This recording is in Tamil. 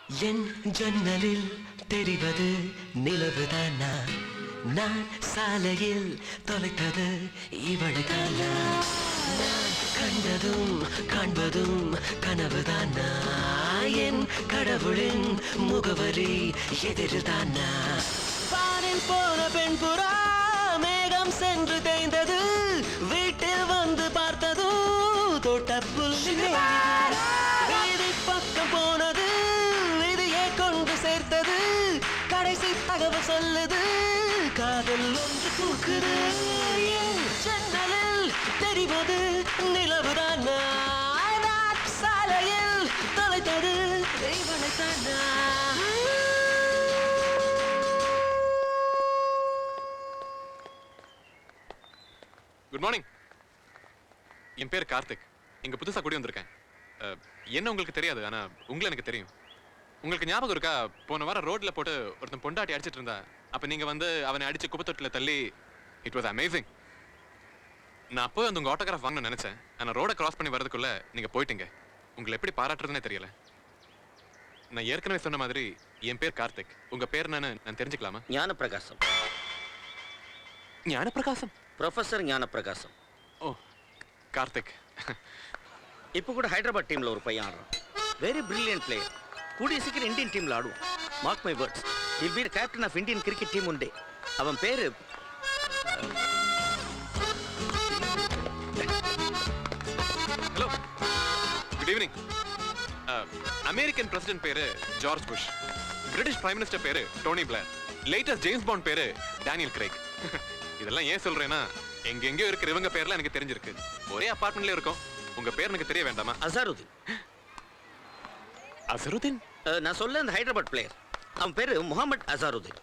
என் ஜன்னலில் தெரிவது நிலவுதானா? நான் சாலையில் தொலைத்தது இவளைதானா? நான் கண்டதும் காண்பதும் கனவுதானா? என் கடவுளின் முகவரி எதிர்தானா? பாரில் போன பெண் புறா மேகம் சென்று தேய்ந்தது, வீட்டில் வந்து பார்த்தது தோட்டப்புல் வீதி பக்கம் போனது, விதியை கொண்டு சேர்த்தது, கடைசி தகவல் சொல்லுது காதல் ஒன்று பூக்குது. என் ஜன்னலில் தெரிவது நிலவுதானா? நான் சாலையில் தொலைத்தது இவளைதானா? Good morning. என் பேர் கார்த்திக். இங்க புதுசா குடி வந்திருக்கேன். என்ன உங்களுக்கு தெரியாது, ஆனா உங்களை எனக்கு தெரியும். உங்களுக்கு ஞாபகம் இருக்கா, போன வாரம் ரோட்ல போட்டு ஒருத்தன் பொண்டாட்டி அடிச்சிட்டு இருந்தா, அப்ப நீங்க வந்து அவனை அடிச்சு குப்பத்தொட்டில தள்ளி, இட் வாஸ் அமேசிங். நான் அப்போ அந்த உங்க ஆட்டோகிராஃப் வாங்கணும்னு நினைச்சேன், ஆனா ரோட கிராஸ் பண்ணி வரதுக்குள்ள நீங்க போயிட்டீங்க. உங்களை எப்படி பாராட்டுறதுனே தெரியல. நான் ஏற்கனவே சொன்ன மாதிரி என் பேர் கார்த்திக். உங்க பேர் என்னன்னு நான் தெரிஞ்சுக்கலாமா? ஞானப்பிரகாசம். ஞானப்பிரகாசம்? ப்ரொஃபஸர் ஞானப்பிரகாசம். ஓ, கார்த்திக். இப்போ கூட ஹைதராபாத் டீம்ல ஒரு பையன் ஆடுறான். Very brilliant player. கூடிய சீக்கிரம் இந்தியன் டீம்ல ஆடுவான். Mark my words, he'll be the captain of Indian cricket team one day. அவன் பேரு hello, good evening. American president பேரு George Bush, British prime minister பேரு Tony Blair, latest James Bond பேரு டேனியல் கிரேக். இதெல்லாம் ஏன் சொல்றேன்னா, எங்கெங்கயோ இருக்கிற இவங்க பேர்லாம் எனக்கு தெரிஞ்சிருக்கு. ஒரே அபார்ட்மெண்ட்ல இருக்கோம். உங்க பேர் எனக்கு தெரிய வேண்டாமா? அசாருதீன். அசருதீன்? நான் சொல்ல அந்த ஹைதராபாத் பிளேயர், அவன் பேரு முகமது அசாருதீன்.